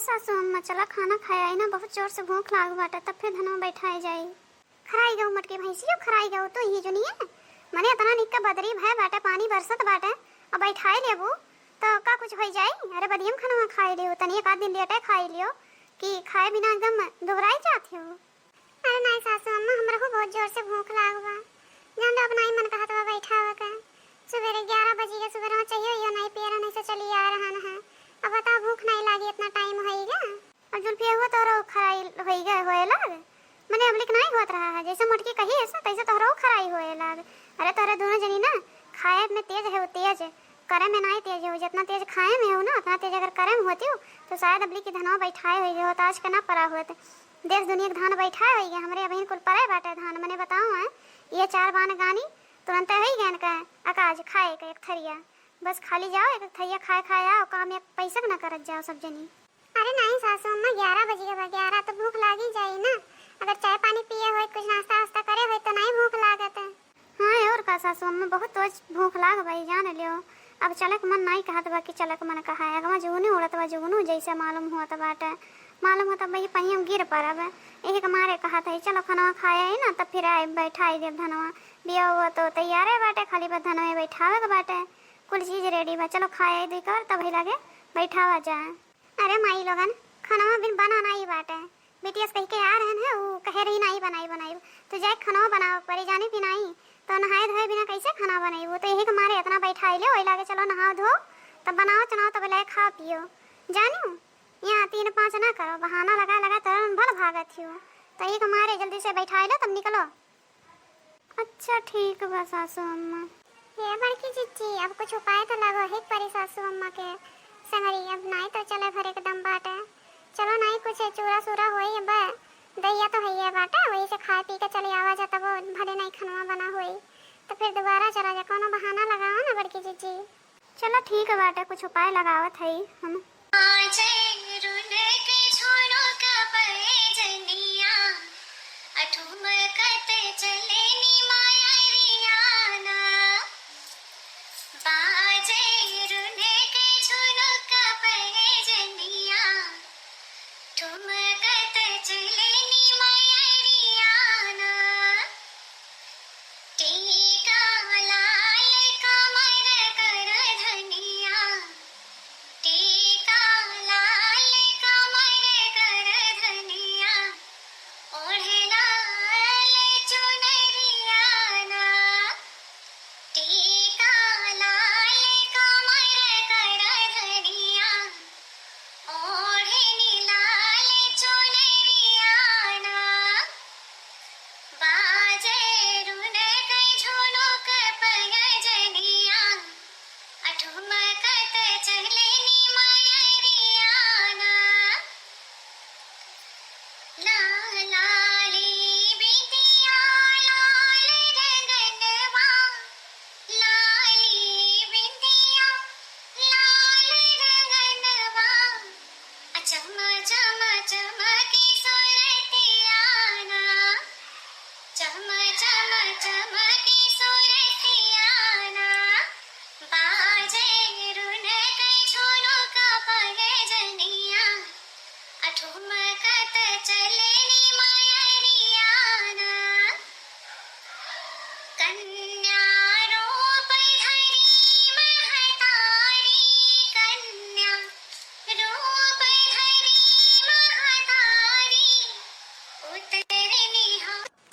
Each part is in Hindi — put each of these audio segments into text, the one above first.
सासू अम्मा चला खाना खाया है ना, बहुत जोर से भूख लाग बाटा, तब फिर धनवा बैठाए जाई। खराई गऊ मटके भैंसियो खराई गऊ तो ये जो नहीं है मने इतना निक का बदरी भय बाटा, पानी बरसत बाटा और बैठाए लेबू तो का कुछ हो जाई। अरे बदियम खाना खाए लियो, तनी एक आध दिन लेटे खाए लियो कि खाए बिना एकदम दुबराई जाते हो। अरे नहीं सासू अम्मा हमरा को बहुत जोर से भूख लाग बा, जान दो अपना ही मन कहत बा बैठा हुआ का। सवेरे 11 बजे के सवेरे चाहिए यो नहीं पियरा नहीं से चली आ रहा है। अब बता भूख नहीं लागी इतना टाइम होएगा और जुल्फिया हुआ तोरो खराई होएगा होए लाग मने अबलिक नहीं होत रहा है, जैसे मोटकी कही ऐसा तैसे तोरो खराई होए लाग। अरे तोरे दोनों जनी ना खाए में तेज है, वो तेज करे में नहीं तेज हो, जितना तेज खाए में हो ना उतना तेज अगर करे में होती हो तो शायद अबलिक की धनवा बैठाए होई हो, आज के ना परा होते देश दुनिया के धान बैठाए होई गए। हमरे अबहिन कुल पराए बाटे धान मने बताऊं है ये 4 बान गानी तुरंत होई गए का आकाश खाए का एक थरिया, बस खाली जाओ एक थरिया खाए खाए आओ, काम एक पैसा ना करत जाओ सब जनी। अरे नहीं सासू अम्मा 11 बजे के बाद 11 तो भूख लागी जाई ना, अगर चाय पानी पिए हो कुछ नाश्ता वास्ता करे हो तो नहीं भूख लागत है। हाँ और का सासू अम्मा बहुत तेज भूख लाग भाई जान लियो। अब चलक मन नहीं कहत बा कि चलक मन कहा है अगवा जुगनू उड़त बा जुगनू जैसे मालूम हुआ बाटे, मालूम होता भाई पही हम गिर पड़ब एक मारे कहा था चलो खाना खाया है ना तब फिर आए बैठाई देव धनवा बिया हुआ तो तैयार है बाटे, खाली बस धनवा बैठावे के बाटे, कुल चीज रेडी बा, चलो खाए दी कर तब ही लगे बैठावा जाए। अरे माई लोगन खाना बिन बना नहीं बाटे, बीटीएस कह के आ रहे हैं वो कह रही नहीं बनाई तो जाए खाना बनाओ परे जाने भी नहीं तो नहाए धोए बिना कैसे खाना बनाई, वो तो यही के मारे इतना बैठाई ले वही लागे चलो नहाओ धो तब बनाओ चनाओ तब लाए खा पियो जानू। यहाँ 3-5 ना करो, बहाना लगा लगा तुरंत भल भागत हो तो यही के मारे जल्दी से बैठाई लो तब निकलो। अच्छा ठीक बा सासू अम्मा। ये बड़की चिच्ची अब कुछ उपाय तो लगो है परी सासू अम्मा के संगरी, अब नहीं तो चले भरे के दम बाटे, चलो नहीं कुछ चूरा सूरा होई अब दैया तो है ये बाटे वही से खा पी के चले आवा जाता वो भरे नहीं खनवा बना होई तो फिर दोबारा चला जा, कोनो बहाना लगाओ ना बड़की चिच्ची। चलो ठीक है बाटे कुछ उपाय लगावत है हम।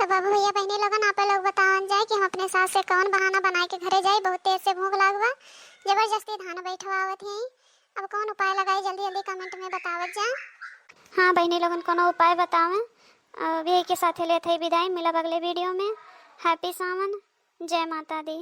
बाबू भैया बहनी लोगन आप लोग बतावन जाए कि हम अपने सास से कौन बहाना बनाए के घरे जाए, बहुत तेज से भूख लागवा जबरदस्ती धान बैठवावत है। अब कौन उपाय लगाए जल्दी जल्दी कमेंट में बतावत जाए। हाँ बहनी लोगन कोनो उपाय बतावें। अब यही के साथ लेते हैं विदाई, मिलब अगले वीडियो में। हैप्पी सावन, जय माता दी।